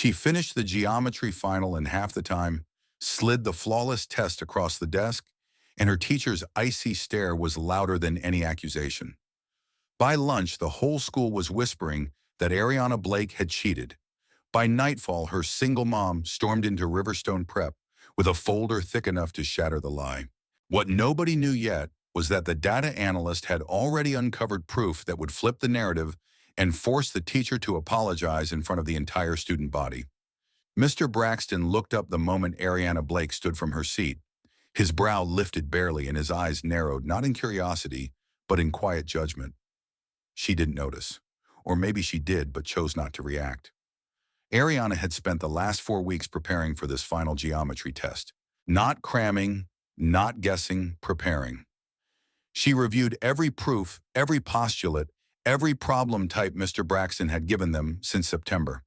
She finished the geometry final in half the time, slid the flawless test across the desk, and her teacher's icy stare was louder than any accusation. By lunch, the whole school was whispering that Ariana Blake had cheated. By nightfall, her single mom stormed into Riverstone Prep with a folder thick enough to shatter the lie. What nobody knew yet was that the data analyst had already uncovered proof that would flip the narrative and force the teacher to apologize in front of the entire student body. Mr. Braxton looked up the moment Ariana Blake stood from her seat. His brow lifted barely and his eyes narrowed, not in curiosity, but in quiet judgment. She didn't notice. Or maybe she did, but chose not to react. Ariana had spent the last 4 weeks preparing for this final geometry test. Not cramming, not guessing, preparing. She reviewed every proof, every postulate, every problem type Mr. Braxton had given them since September.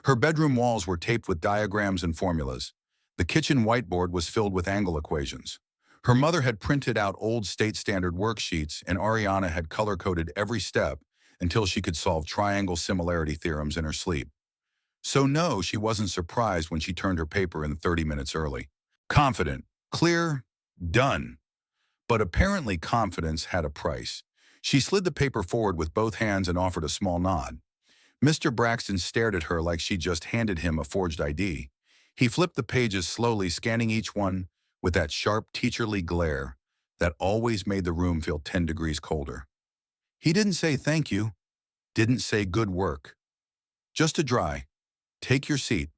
Her bedroom walls were taped with diagrams and formulas. The kitchen whiteboard was filled with angle equations. Her mother had printed out old state standard worksheets, and Ariana had color-coded every step until she could solve triangle similarity theorems in her sleep. So no, she wasn't surprised when she turned her paper in 30 minutes early. Confident, clear, done. But apparently confidence had a price. She slid the paper forward with both hands and offered a small nod. Mr. Braxton stared at her like she'd just handed him a forged ID. He flipped the pages slowly, scanning each one with that sharp teacherly glare that always made the room feel 10 degrees colder. He didn't say thank you, didn't say good work. Just a dry, take your seat.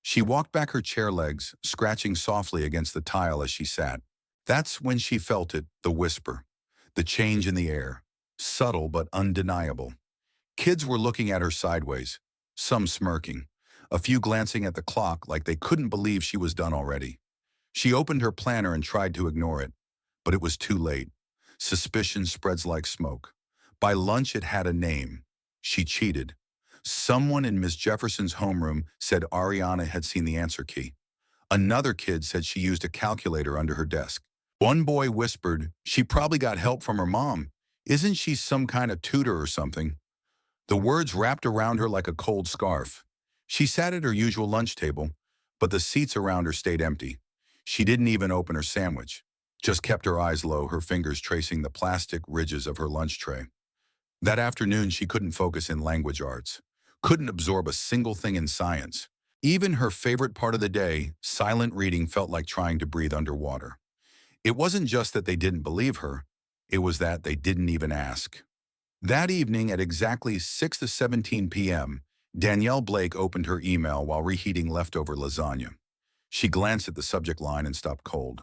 She walked back her chair legs, scratching softly against the tile as she sat. That's when she felt it, the whisper, the change in the air, subtle but undeniable. Kids were looking at her sideways, some smirking, a few glancing at the clock like they couldn't believe she was done already. She opened her planner and tried to ignore it, but it was too late. Suspicion spreads like smoke. By lunch, it had a name. She cheated. Someone in Miss Jefferson's homeroom said Ariana had seen the answer key. Another kid said she used a calculator under her desk. One boy whispered, she probably got help from her mom. Isn't she some kind of tutor or something? The words wrapped around her like a cold scarf. She sat at her usual lunch table, but the seats around her stayed empty. She didn't even open her sandwich, just kept her eyes low, her fingers tracing the plastic ridges of her lunch tray. That afternoon, she couldn't focus in language arts, couldn't absorb a single thing in science. Even her favorite part of the day, silent reading, felt like trying to breathe underwater. It wasn't just that they didn't believe her, it was that they didn't even ask. That evening at exactly 6 to 17 p.m., Danielle Blake opened her email while reheating leftover lasagna. She glanced at the subject line and stopped cold.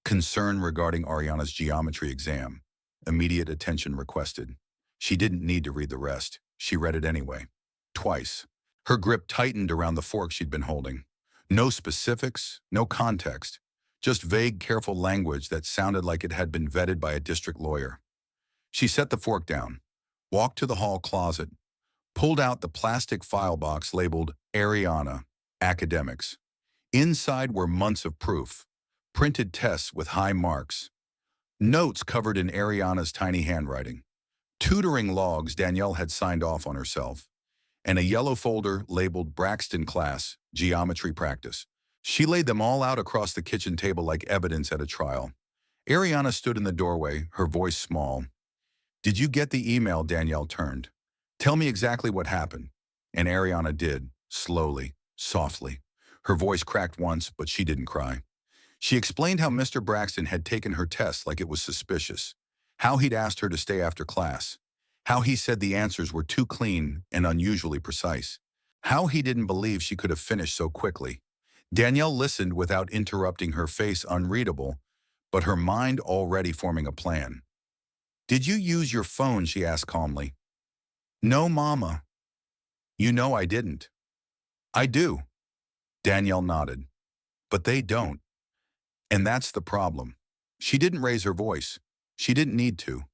Concern regarding Ariana's geometry exam. Immediate attention requested. She didn't need to read the rest. She read it anyway. Twice. Her grip tightened around the fork she'd been holding. No specifics, no context. Just vague, careful language that sounded like it had been vetted by a district lawyer. She set the fork down, walked to the hall closet, pulled out the plastic file box labeled Ariana, Academics. Inside were months of proof, printed tests with high marks, notes covered in Ariana's tiny handwriting, tutoring logs Danielle had signed off on herself, and a yellow folder labeled Braxton Class, Geometry Practice. She laid them all out across the kitchen table like evidence at a trial. Ariana stood in the doorway, her voice small. "Did you get the email?" Danielle turned. "Tell me exactly what happened." And Ariana did, slowly, softly. Her voice cracked once, but she didn't cry. She explained how Mr. Braxton had taken her test like it was suspicious, how he'd asked her to stay after class, how he said the answers were too clean and unusually precise, how he didn't believe she could have finished so quickly. Danielle listened without interrupting, her face unreadable, but her mind already forming a plan. "Did you use your phone?" she asked calmly. "No, Mama." "You know I didn't." "I do." Danielle nodded. "But they don't. And that's the problem." She didn't raise her voice. She didn't need to.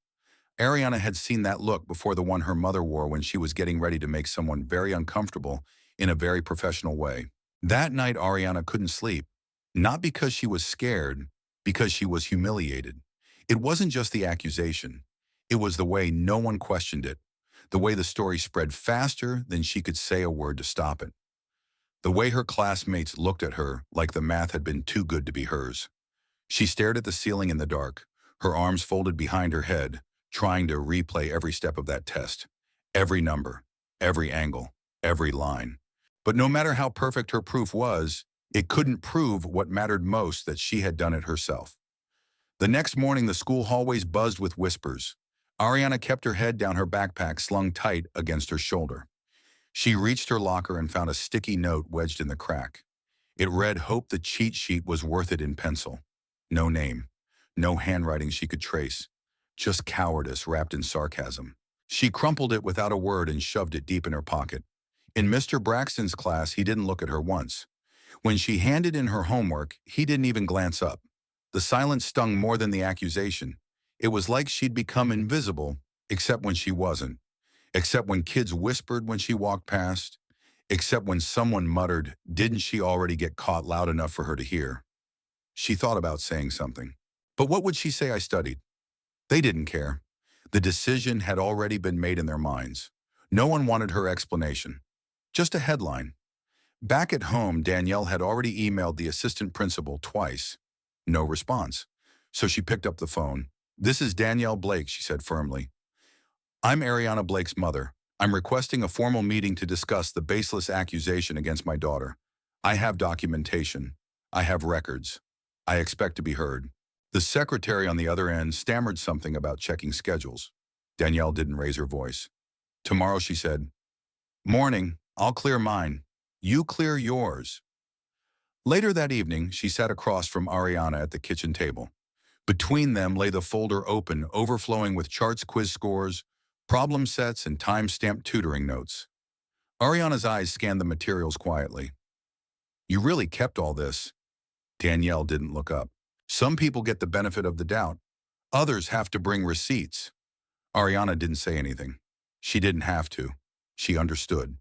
Ariana had seen that look before, the one her mother wore when she was getting ready to make someone very uncomfortable in a very professional way. That night, Ariana couldn't sleep. Not because she was scared, because she was humiliated. It wasn't just the accusation. It was the way no one questioned it. The way the story spread faster than she could say a word to stop it. The way her classmates looked at her like the math had been too good to be hers. She stared at the ceiling in the dark, her arms folded behind her head, trying to replay every step of that test. Every number, every angle, every line. But no matter how perfect her proof was, it couldn't prove what mattered most, that she had done it herself. The next morning, the school hallways buzzed with whispers. Ariana kept her head down, her backpack slung tight against her shoulder. She reached her locker and found a sticky note wedged in the crack. It read, "Hope the cheat sheet was worth it," in pencil. No name, no handwriting she could trace, just cowardice wrapped in sarcasm. She crumpled it without a word and shoved it deep in her pocket. In Mr. Braxton's class, he didn't look at her once. When she handed in her homework, he didn't even glance up. The silence stung more than the accusation. It was like she'd become invisible, except when she wasn't, except when kids whispered when she walked past, except when someone muttered, "Didn't she already get caught?" loud enough for her to hear. She thought about saying something. But what would she say? "I studied"? They didn't care. The decision had already been made in their minds. No one wanted her explanation. Just a headline. Back at home, Danielle had already emailed the assistant principal twice. No response. So she picked up the phone. "This is Danielle Blake," she said firmly. "I'm Ariana Blake's mother. I'm requesting a formal meeting to discuss the baseless accusation against my daughter. I have documentation. I have records. I expect to be heard." The secretary on the other end stammered something about checking schedules. Danielle didn't raise her voice. "Tomorrow," she said. "Morning. I'll clear mine. You clear yours." Later that evening, she sat across from Ariana at the kitchen table. Between them lay the folder open, overflowing with charts, quiz scores, problem sets, and time-stamped tutoring notes. Ariana's eyes scanned the materials quietly. "You really kept all this?" Danielle didn't look up. "Some people get the benefit of the doubt. Others have to bring receipts." Ariana didn't say anything. She didn't have to. She understood.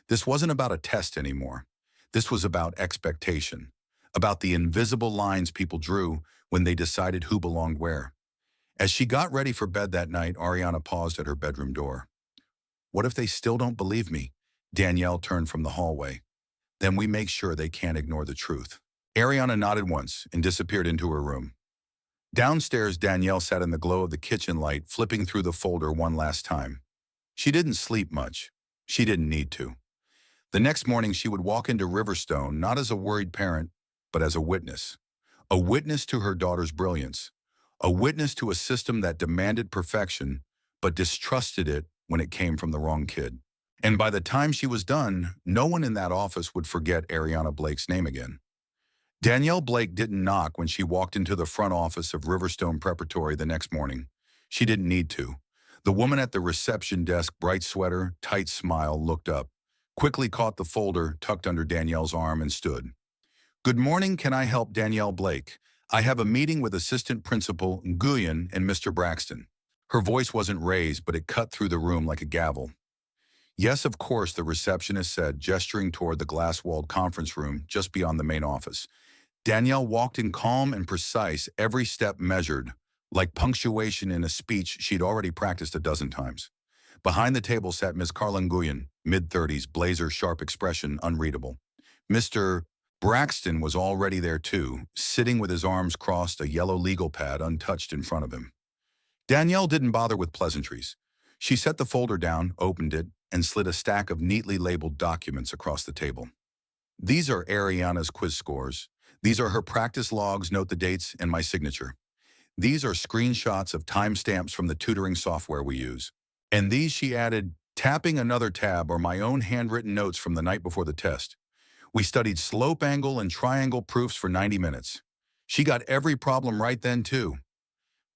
This wasn't about a test anymore. This was about expectation, about the invisible lines people drew when they decided who belonged where. As she got ready for bed that night, Ariana paused at her bedroom door. "What if they still don't believe me?" Danielle turned from the hallway. "Then we make sure they can't ignore the truth." Ariana nodded once and disappeared into her room. Downstairs, Danielle sat in the glow of the kitchen light, flipping through the folder one last time. She didn't sleep much. She didn't need to. The next morning, she would walk into Riverstone not as a worried parent, but as a witness. A witness to her daughter's brilliance. A witness to a system that demanded perfection, but distrusted it when it came from the wrong kid. And by the time she was done, no one in that office would forget Ariana Blake's name again. Danielle Blake didn't knock when she walked into the front office of Riverstone Preparatory the next morning. She didn't need to. The woman at the reception desk, bright sweater, tight smile, looked up, quickly caught the folder tucked under Danielle's arm, and stood. "Good morning, can I help Danielle Blake? I have a meeting with Assistant Principal Nguyen and Mr. Braxton." Her voice wasn't raised, but it cut through the room like a gavel. "Yes, of course," the receptionist said, gesturing toward the glass-walled conference room just beyond the main office. Danielle walked in calm and precise, every step measured, like punctuation in a speech she'd already practiced a dozen times. Behind the table sat Ms. Carla Nguyen, mid-30s, blazer, sharp expression, unreadable. Mr. Braxton was already there too, sitting with his arms crossed, a yellow legal pad untouched in front of him. Danielle didn't bother with pleasantries. She set the folder down, opened it, and slid a stack of neatly labeled documents across the table. "These are Ariana's quiz scores. These are her practice logs, note the dates, and my signature. These are screenshots of timestamps from the tutoring software we use. And these," she added, tapping another tab, "are my own handwritten notes from the night before the test. We studied slope angle and triangle proofs for 90 minutes. She got every problem right then, too."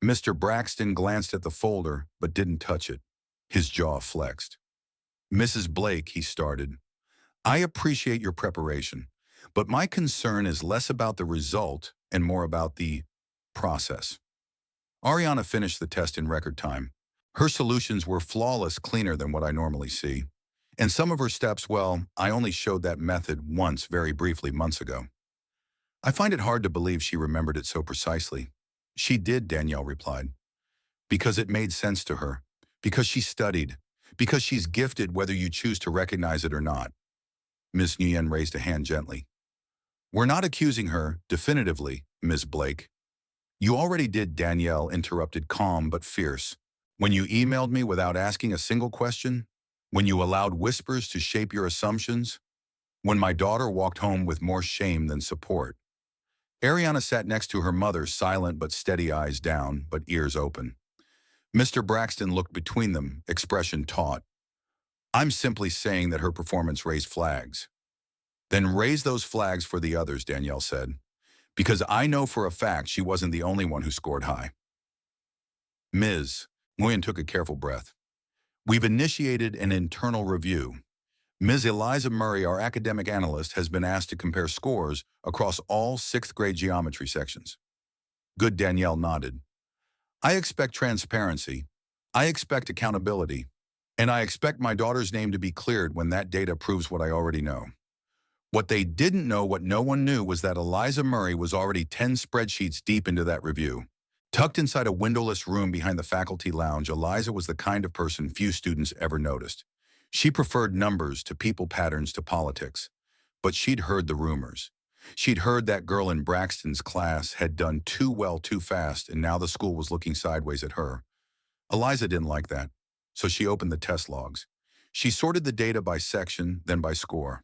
Mr. Braxton glanced at the folder, but didn't touch it. His jaw flexed. "Mrs. Blake," he started, "I appreciate your preparation, but my concern is less about the result and more about the process." Ariana finished the test in record time. Her solutions were flawless, cleaner than what I normally see. And some of her steps, well, I only showed that method once, very briefly, months ago. I find it hard to believe she remembered it so precisely. "She did," Danielle replied. "Because it made sense to her. Because she studied. Because she's gifted, whether you choose to recognize it or not." Miss Nguyen raised a hand gently. We're not accusing her, definitively, Ms. Blake. You already did, Danielle interrupted, calm but fierce. When you emailed me without asking a single question? When you allowed whispers to shape your assumptions? When my daughter walked home with more shame than support? Ariana sat next to her mother, silent but steady, eyes down, but ears open. Mr. Braxton looked between them, expression taut. I'm simply saying that her performance raised flags. Then raise those flags for the others, Danielle said. Because I know for a fact she wasn't the only one who scored high. Ms. Nguyen took a careful breath. We've initiated an internal review. Ms. Eliza Murray, our academic analyst, has been asked to compare scores across all 6th grade geometry sections. Good, Danielle nodded. I expect transparency. I expect accountability. And I expect my daughter's name to be cleared when that data proves what I already know. What they didn't know, what no one knew, was that Eliza Murray was already 10 spreadsheets deep into that review. Tucked inside a windowless room behind the faculty lounge, Eliza was the kind of person few students ever noticed. She preferred numbers to people patterns to politics. But she'd heard the rumors. She'd heard that girl in Braxton's class had done too well too fast, and now the school was looking sideways at her. Eliza didn't like that, so she opened the test logs. She sorted the data by section, then by score.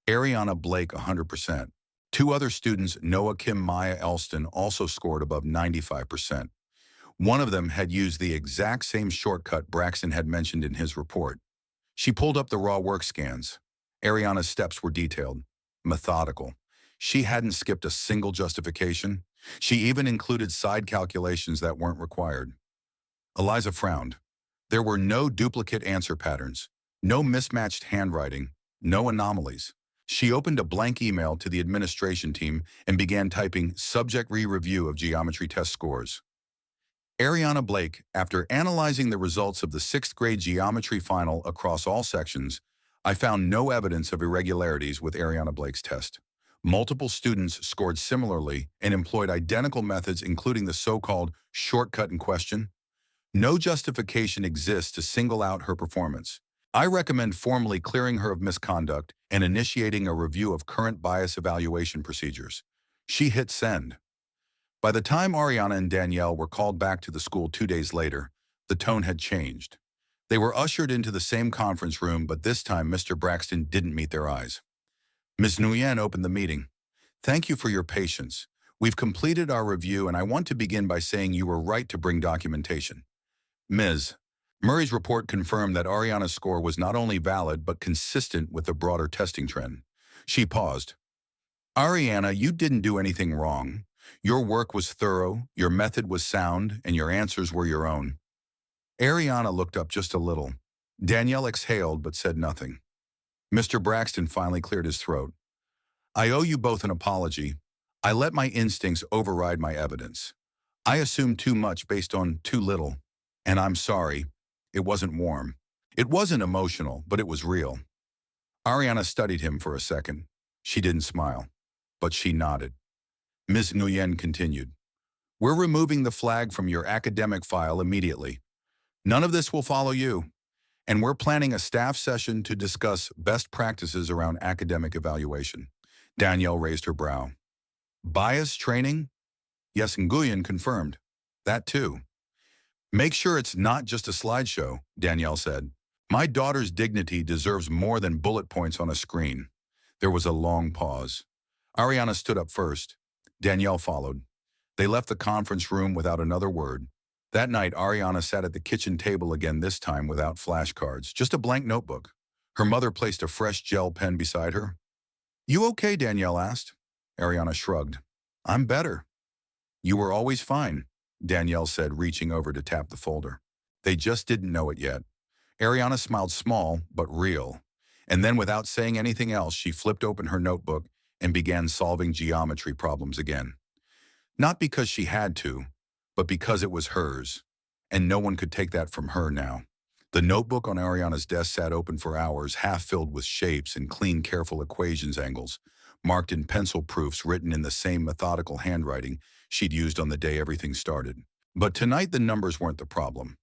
Ariana Blake, 100%. Two other students, Noah Kim Maya Elston, also scored above 95%. One of them had used the exact same shortcut Braxton had mentioned in his report. She pulled up the raw work scans. Ariana's steps were detailed, methodical. She hadn't skipped a single justification. She even included side calculations that weren't required. Eliza frowned. There were no duplicate answer patterns, no mismatched handwriting, no anomalies. She opened a blank email to the administration team and began typing subject re-review of geometry test scores. Ariana Blake, after analyzing the results of the 6th grade geometry final across all sections, I found no evidence of irregularities with Ariana Blake's test. Multiple students scored similarly and employed identical methods, including the so-called shortcut in question. No justification exists to single out her performance. I recommend formally clearing her of misconduct and initiating a review of current bias evaluation procedures. She hit send. By the time Ariana and Danielle were called back to the school 2 days later, the tone had changed. They were ushered into the same conference room, but this time Mr. Braxton didn't meet their eyes. Ms. Nguyen opened the meeting. Thank you for your patience. We've completed our review, and I want to begin by saying you were right to bring documentation. Ms. Murray's report confirmed that Ariana's score was not only valid but consistent with the broader testing trend. She paused. Ariana, you didn't do anything wrong. Your work was thorough, your method was sound, and your answers were your own. Ariana looked up just a little. Danielle exhaled but said nothing. Mr. Braxton finally cleared his throat. I owe you both an apology. I let my instincts override my evidence. I assumed too much based on too little. And I'm sorry. It wasn't warm. It wasn't emotional, but it was real. Ariana studied him for a second. She didn't smile, but she nodded. Ms. Nguyen continued. We're removing the flag from your academic file immediately. None of this will follow you. And we're planning a staff session to discuss best practices around academic evaluation. Danielle raised her brow. Bias training? Yes, Nguyen confirmed. That too. Make sure it's not just a slideshow, Danielle said. My daughter's dignity deserves more than bullet points on a screen. There was a long pause. Ariana stood up first. Danielle followed. They left the conference room without another word. That night, Ariana sat at the kitchen table again, this time without flashcards, just a blank notebook. Her mother placed a fresh gel pen beside her. You okay, Danielle asked. Ariana shrugged. I'm better. You were always fine, Danielle said, reaching over to tap the folder. They just didn't know it yet. Ariana smiled, small but real. And then, without saying anything else, she flipped open her notebook and began solving geometry problems again. Not because she had to, but because it was hers, and no one could take that from her now. The notebook on Ariana's desk sat open for hours, half filled with shapes and clean, careful equations angles, marked in pencil proofs written in the same methodical handwriting she'd used on the day everything started. But tonight the numbers weren't the problem.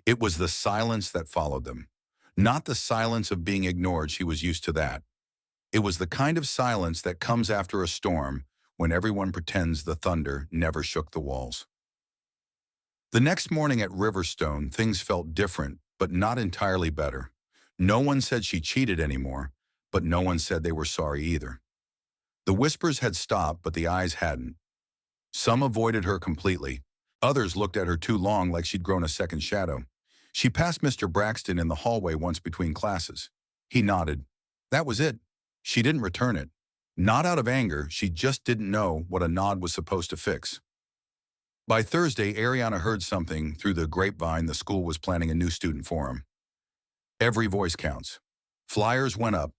It was the silence that followed them. Not the silence of being ignored, she was used to that. It was the kind of silence that comes after a storm when everyone pretends the thunder never shook the walls. The next morning at Riverstone, things felt different, but not entirely better. No one said she cheated anymore, but no one said they were sorry either. The whispers had stopped, but the eyes hadn't. Some avoided her completely. Others looked at her too long, like she'd grown a second shadow. She passed Mr. Braxton in the hallway once between classes. He nodded. That was it. She didn't return it. Not out of anger, she just didn't know what a nod was supposed to fix. By Thursday, Ariana heard something through the grapevine the school was planning a new student forum. Every voice counts. Flyers went up.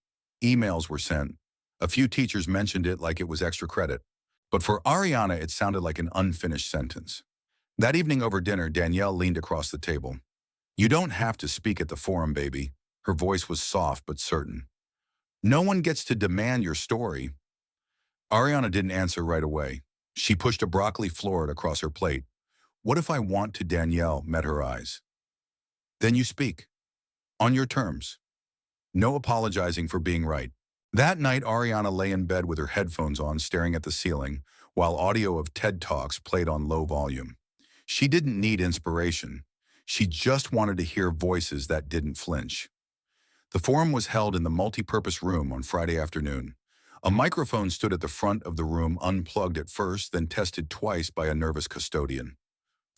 Emails were sent. A few teachers mentioned it like it was extra credit. But for Ariana, it sounded like an unfinished sentence. That evening over dinner, Danielle leaned across the table. You don't have to speak at the forum, baby. Her voice was soft but certain. No one gets to demand your story. Ariana didn't answer right away. She pushed a broccoli floret across her plate. What if I want to? Danielle met her eyes. Then you speak. On your terms. No apologizing for being right. That night, Ariana lay in bed with her headphones on, staring at the ceiling, while audio of TED Talks played on low volume. She didn't need inspiration. She just wanted to hear voices that didn't flinch. The forum was held in the multi-purpose room on Friday afternoon. A microphone stood at the front of the room, unplugged at first, then tested twice by a nervous custodian.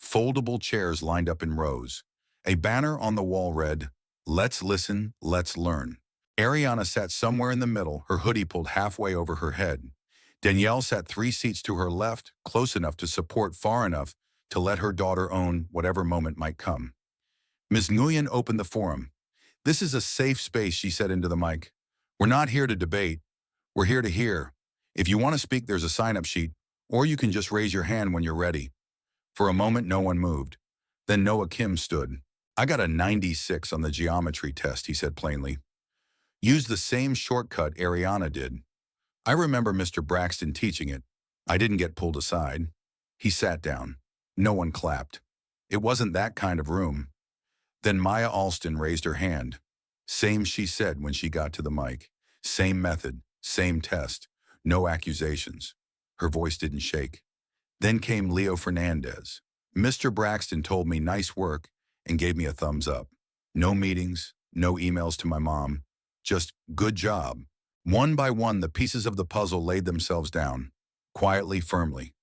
Foldable chairs lined up in rows. A banner on the wall read, "Let's listen, let's learn." Ariana sat somewhere in the middle, her hoodie pulled halfway over her head. Danielle sat 3 seats to her left, close enough to support, far enough to let her daughter own whatever moment might come. Ms. Nguyen opened the forum. This is a safe space, she said into the mic. We're not here to debate. We're here to hear. If you want to speak, there's a sign-up sheet, or you can just raise your hand when you're ready. For a moment, no one moved. Then Noah Kim stood. I got a 96 on the geometry test, he said plainly. Use the same shortcut Ariana did. I remember Mr. Braxton teaching it. I didn't get pulled aside. He sat down. No one clapped. It wasn't that kind of room. Then Maya Alston raised her hand. Same, she said when she got to the mic. Same method, same test. No accusations. Her voice didn't shake. Then came Leo Fernandez. Mr. Braxton told me nice work and gave me a thumbs up. No meetings, no emails to my mom. Just good job. One by one, the pieces of the puzzle laid themselves down. Quietly, firmly.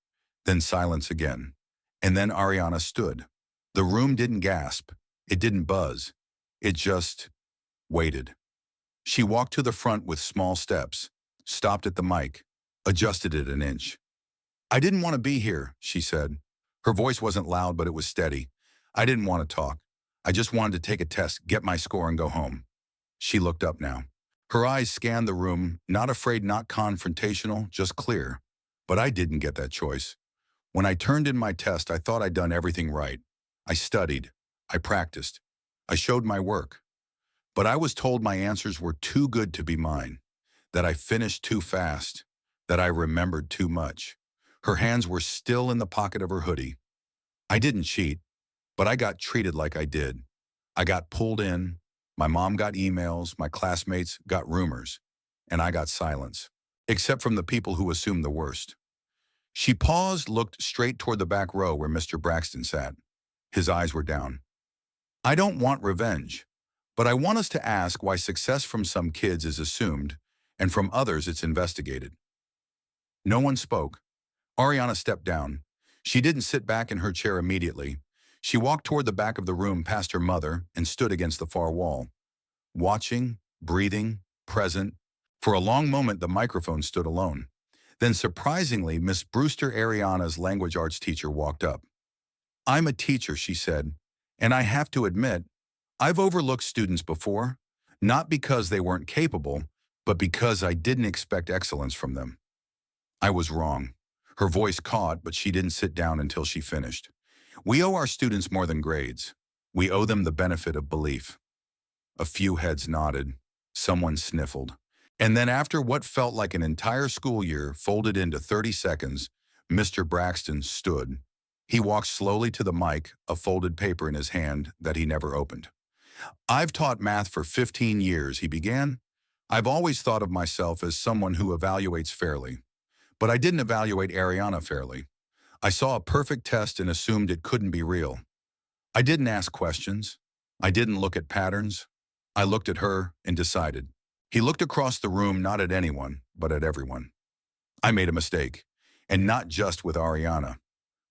Then silence again. And then Ariana stood. The room didn't gasp. It didn't buzz. It just waited. She walked to the front with small steps, stopped at the mic, adjusted it an inch. I didn't want to be here, she said. Her voice wasn't loud, but it was steady. I didn't want to talk. I just wanted to take a test, get my score, and go home. She looked up now. Her eyes scanned the room, not afraid, not confrontational, just clear. But I didn't get that choice. When I turned in my test, I thought I'd done everything right. I studied. I practiced. I showed my work. But I was told my answers were too good to be mine, that I finished too fast, that I remembered too much. Her hands were still in the pocket of her hoodie. I didn't cheat, but I got treated like I did. I got pulled in. My mom got emails, my classmates got rumors, and I got silence, except from the people who assumed the worst. She paused, looked straight toward the back row where Mr. Braxton sat. His eyes were down. I don't want revenge, but I want us to ask why success from some kids is assumed, and from others it's investigated. No one spoke. Ariana stepped down. She didn't sit back in her chair immediately. She walked toward the back of the room past her mother and stood against the far wall. Watching, breathing, present. For a long moment, the microphone stood alone. Then surprisingly, Miss Brewster, Ariana's language arts teacher, walked up. I'm a teacher, she said, and I have to admit, I've overlooked students before, not because they weren't capable, but because I didn't expect excellence from them. I was wrong. Her voice caught, but she didn't sit down until she finished. We owe our students more than grades. We owe them the benefit of belief. A few heads nodded. Someone sniffled. And then after what felt like an entire school year folded into 30 seconds, Mr. Braxton stood. He walked slowly to the mic, a folded paper in his hand that he never opened. I've taught math for 15 years, he began. I've always thought of myself as someone who evaluates fairly, but I didn't evaluate Ariana fairly. I saw a perfect test and assumed it couldn't be real. I didn't ask questions. I didn't look at patterns. I looked at her and decided. He looked across the room, not at anyone, but at everyone. I made a mistake, and not just with Ariana,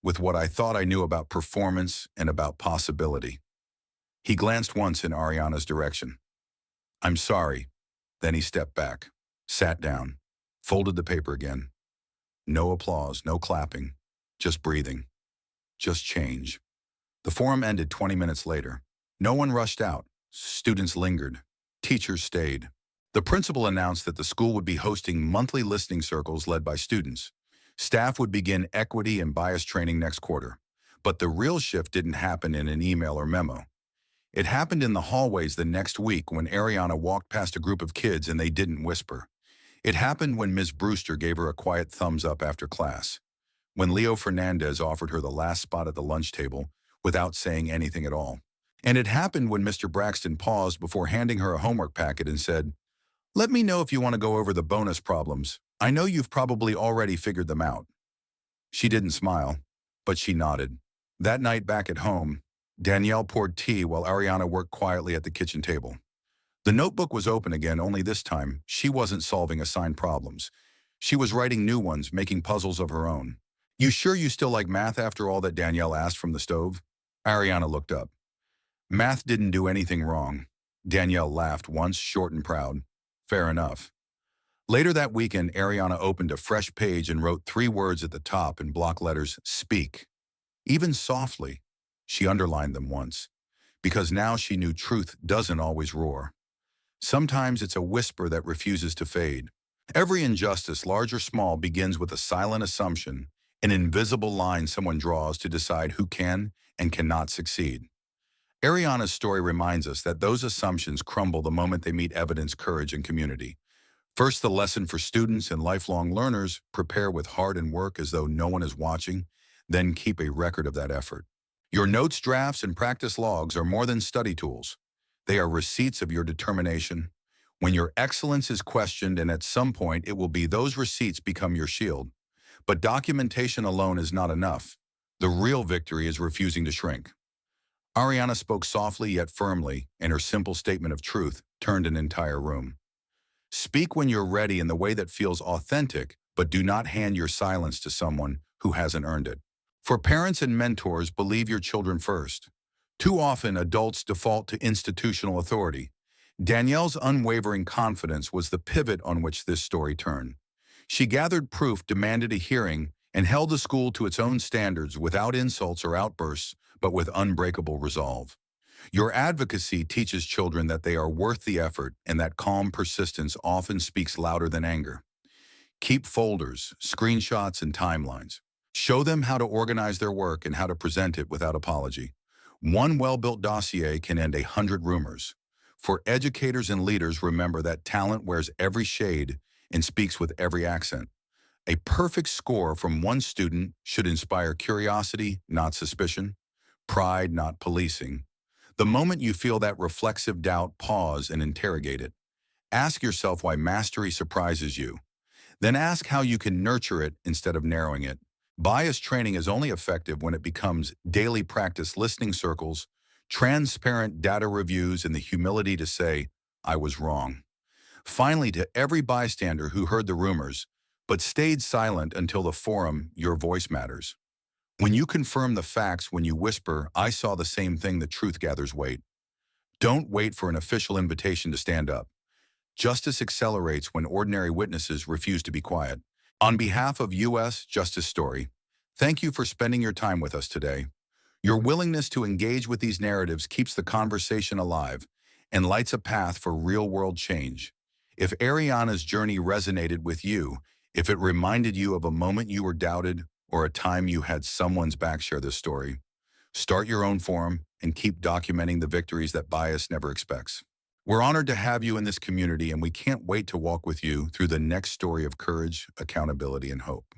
with what I thought I knew about performance and about possibility. He glanced once in Ariana's direction. I'm sorry. Then he stepped back, sat down, folded the paper again. No applause, no clapping, just breathing, just change. The forum ended 20 minutes later. No one rushed out. Students lingered. Teachers stayed. The principal announced that the school would be hosting monthly listening circles led by students. Staff would begin equity and bias training next quarter. But the real shift didn't happen in an email or memo. It happened in the hallways the next week when Ariana walked past a group of kids and they didn't whisper. It happened when Ms. Brewster gave her a quiet thumbs up after class. When Leo Fernandez offered her the last spot at the lunch table without saying anything at all. And it happened when Mr. Braxton paused before handing her a homework packet and said, let me know if you want to go over the bonus problems. I know you've probably already figured them out. She didn't smile, but she nodded. That night back at home, Danielle poured tea while Ariana worked quietly at the kitchen table. The notebook was open again, only this time, she wasn't solving assigned problems. She was writing new ones, making puzzles of her own. You sure you still like math after all that Danielle asked from the stove? Ariana looked up. Math didn't do anything wrong. Danielle laughed once, short and proud. Fair enough. Later that weekend, Ariana opened a fresh page and wrote 3 words at the top in block letters, speak. Even softly. She underlined them once, because now she knew truth doesn't always roar. Sometimes it's a whisper that refuses to fade. Every injustice, large or small, begins with a silent assumption, an invisible line someone draws to decide who can and cannot succeed. Ariana's story reminds us that those assumptions crumble the moment they meet evidence, courage, and community. First, the lesson for students and lifelong learners: prepare with heart and work as though no one is watching, then keep a record of that effort. Your notes, drafts, and practice logs are more than study tools. They are receipts of your determination. When your excellence is questioned, and at some point it will be, those receipts become your shield. But documentation alone is not enough. The real victory is refusing to shrink. Ariana spoke softly yet firmly, and her simple statement of truth turned an entire room. Speak when you're ready in the way that feels authentic, but do not hand your silence to someone who hasn't earned it. For parents and mentors, believe your children first. Too often, adults default to institutional authority. Danielle's unwavering confidence was the pivot on which this story turned. She gathered proof, demanded a hearing, and held the school to its own standards without insults or outbursts, but with unbreakable resolve. Your advocacy teaches children that they are worth the effort, and that calm persistence often speaks louder than anger. Keep folders, screenshots, and timelines. Show them how to organize their work and how to present it without apology. One well-built dossier can end 100 rumors. For educators and leaders, remember that talent wears every shade and speaks with every accent. A perfect score from one student should inspire curiosity, not suspicion, pride, not policing. The moment you feel that reflexive doubt, pause and interrogate it. Ask yourself why mastery surprises you. Then ask how you can nurture it instead of narrowing it. Bias training is only effective when it becomes daily practice: listening circles, transparent data reviews, and the humility to say, I was wrong. Finally, to every bystander who heard the rumors, but stayed silent until the forum, your voice matters. When you confirm the facts, when you whisper, I saw the same thing, the truth gathers weight. Don't wait for an official invitation to stand up. Justice accelerates when ordinary witnesses refuse to be quiet. On behalf of U.S. Justice Story, thank you for spending your time with us today. Your willingness to engage with these narratives keeps the conversation alive and lights a path for real-world change. If Ariana's journey resonated with you, if it reminded you of a moment you were doubted or a time you had someone's back, share this story. Start your own forum and keep documenting the victories that bias never expects. We're honored to have you in this community, and we can't wait to walk with you through the next story of courage, accountability, and hope.